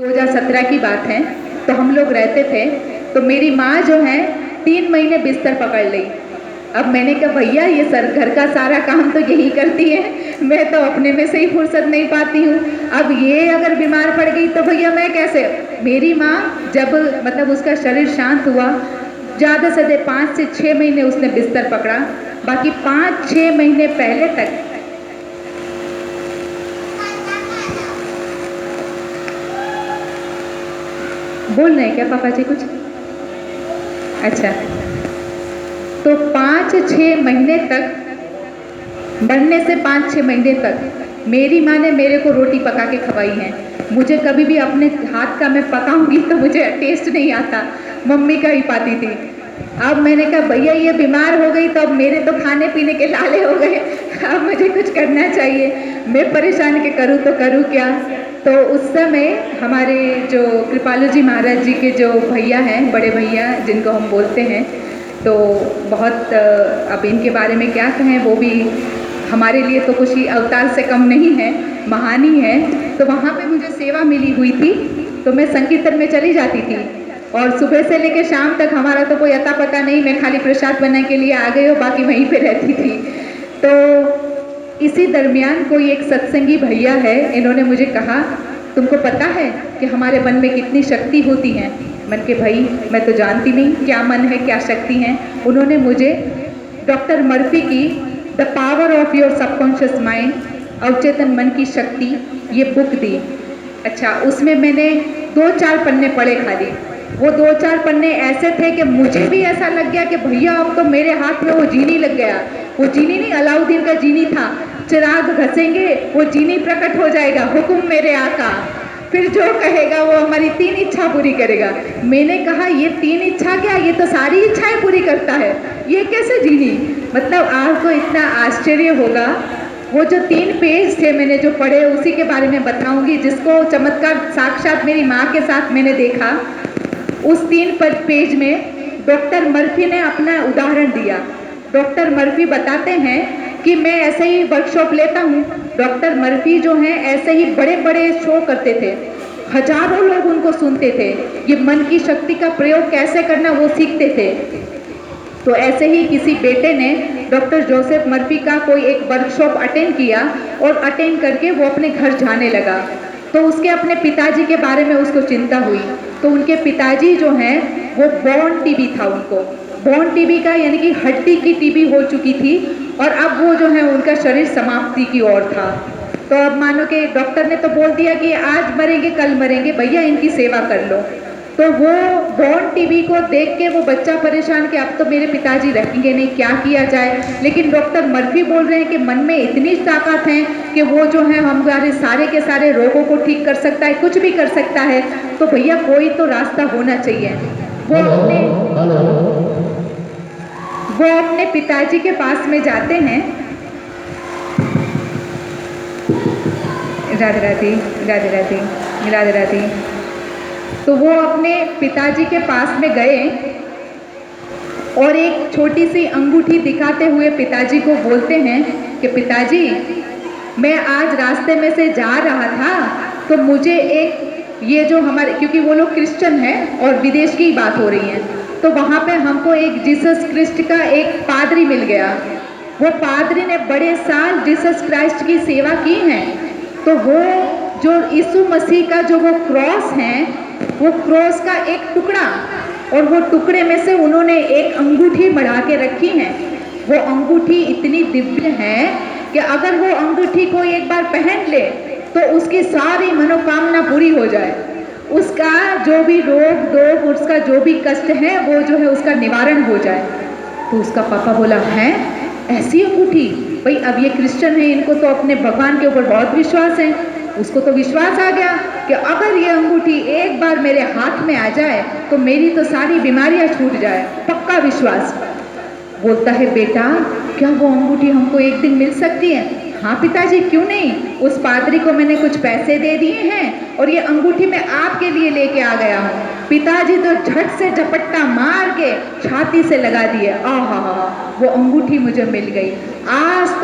2017 की बात है। तो हम लोग रहते थे, तो मेरी माँ जो है 3 महीने बिस्तर पकड़ ली। अब मैंने कहा भैया ये घर का सारा काम तो यही करती है, मैं तो अपने में से ही फुर्सत नहीं पाती हूँ। अब ये अगर बीमार पड़ गई तो भैया मैं कैसे। मेरी माँ जब मतलब उसका शरीर शांत हुआ, ज़्यादा से 5 से 6 महीने उसने बिस्तर पकड़ा, बाकी 5-6 महीने पहले तक बोल रहे हैं क्या पापा जी कुछ? अच्छा, तो 5-6 महीने तक, बढ़ने से 5-6 महीने तक मेरी माँ ने मेरे को रोटी पका के खवाई है। मुझे कभी भी अपने हाथ का मैं पकाऊंगी तो मुझे टेस्ट नहीं आता, मम्मी का ही पाती थी। अब मैंने कहा भैया ये बीमार हो गई तो अब मेरे तो खाने पीने के लाले हो गए, अब मुझे कुछ करना चाहिए। मैं परेशान के करूँ तो करूँ क्या। तो उस समय हमारे जो कृपालु जी महाराज जी के जो भैया हैं, बड़े भैया जिनको हम बोलते हैं, तो बहुत अब इनके बारे में क्या कहें, वो भी हमारे लिए तो कुछ ही अवतार से कम नहीं है, महान ही है। तो वहाँ पे मुझे सेवा मिली हुई थी, तो मैं संकीर्तन में चली जाती थी और सुबह से लेकर शाम तक हमारा तो कोई अता पता नहीं, मैं खाली प्रसाद बनाने के लिए आ गई और बाकी वहीं पे रहती थी। तो इसी दरमियान कोई एक सत्संगी भैया है, इन्होंने मुझे कहा तुमको पता है कि हमारे मन में कितनी शक्ति होती है। मन के भाई मैं तो जानती नहीं क्या मन है क्या शक्ति है। उन्होंने मुझे डॉक्टर मर्फी की the power of your subconscious mind, अवचेतन मन की शक्ति, ये बुक दी। अच्छा, उसमें मैंने 2-4 पन्ने पढ़े खाली। वो 2-4 पन्ने ऐसे थे कि मुझे भी ऐसा लग गया कि भैया अब तो मेरे हाथ में वो जीनी लग गया। वो जीनी नहीं, अलाउद्दीन का जीनी था, चिराग घसेंगे वो जीनी प्रकट हो जाएगा, हुक्म मेरे आका, फिर जो कहेगा वो हमारी 3 इच्छा पूरी करेगा। मैंने कहा ये 3 इच्छा क्या, ये तो सारी इच्छाएं पूरी करता है, ये कैसे जीनी। मतलब आपको इतना आश्चर्य होगा। वो जो 3 पेज थे मैंने जो पढ़े उसी के बारे में बताऊंगी, जिसको चमत्कार साक्षात मेरी माँ के साथ मैंने देखा। उस 3 पेज में डॉक्टर मर्फी ने अपना उदाहरण दिया। डॉक्टर मर्फी बताते हैं कि मैं ऐसे ही वर्कशॉप लेता हूँ। डॉक्टर मर्फी जो हैं ऐसे ही बड़े बड़े शो करते थे, हजारों लोग उनको सुनते थे। ये मन की शक्ति का प्रयोग कैसे करना वो सीखते थे। तो ऐसे ही किसी बेटे ने डॉक्टर जोसेफ मर्फी का कोई एक वर्कशॉप अटेंड किया और अटेंड करके वो अपने घर जाने लगा। तो उसके अपने पिताजी के बारे में उसको चिंता हुई। तो उनके पिताजी जो हैं वो बोर्न टीबी था, उनको बोर्न टीबी का यानी कि हड्डी की टीबी हो चुकी थी और अब वो जो है उनका शरीर समाप्ति की ओर था। तो अब मानो कि डॉक्टर ने तो बोल दिया कि आज मरेंगे कल मरेंगे, भैया इनकी सेवा कर लो। तो वो बोर्न टीबी को देख के वो बच्चा परेशान कि अब तो मेरे पिताजी रहेंगे नहीं, क्या किया जाए। लेकिन डॉक्टर मर्फी बोल रहे हैं कि मन में इतनी ताकत है कि वो जो है हमारे सारे के सारे रोगों को ठीक कर सकता है, कुछ भी कर सकता है। तो भैया कोई तो रास्ता होना चाहिए। वो अपने पिताजी के पास में जाते हैं। राधे राधे राधे राधे राधे राधे। तो वो अपने पिताजी के पास में गए और एक छोटी सी अंगूठी दिखाते हुए पिताजी को बोलते हैं कि पिताजी मैं आज रास्ते में से जा रहा था, तो मुझे एक ये जो हमारे, क्योंकि वो लोग क्रिश्चियन हैं और विदेश की बात हो रही है, तो वहाँ पे हमको एक जीसस क्रिस्ट का एक पादरी मिल गया। वो पादरी ने बड़े साल जीसस क्राइस्ट की सेवा की है। तो वो जो यीशु मसीह का जो वो क्रॉस है, वो क्रॉस का एक टुकड़ा, और वो टुकड़े में से उन्होंने एक अंगूठी बढ़ा के रखी है। वो अंगूठी इतनी दिव्य है कि अगर वो अंगूठी को एक बार पहन ले तो उसकी सारी मनोकामना पूरी हो जाए। उसका जो भी रोग उसका जो भी कष्ट है वो जो है उसका निवारण हो जाए। तो उसका पापा बोला है ऐसी अंगूठी, भाई अब ये क्रिश्चियन है, इनको तो अपने भगवान के ऊपर बहुत विश्वास है। उसको तो विश्वास आ गया कि अगर ये अंगूठी एक बार मेरे हाथ में आ जाए तो मेरी तो सारी बीमारियां छूट जाए, पक्का विश्वास। बोलता है बेटा क्या वो अंगूठी हमको एक दिन मिल सकती है? हाँ पिताजी क्यों नहीं, उस पादरी को मैंने कुछ पैसे दे दिए हैं और ये अंगूठी मैं आपके लिए लेके आ गया हूँ। पिताजी तो झट से झपट्टा मार के छाती से लगा दिए, आहा वो अंगूठी मुझे मिल गई। आज तो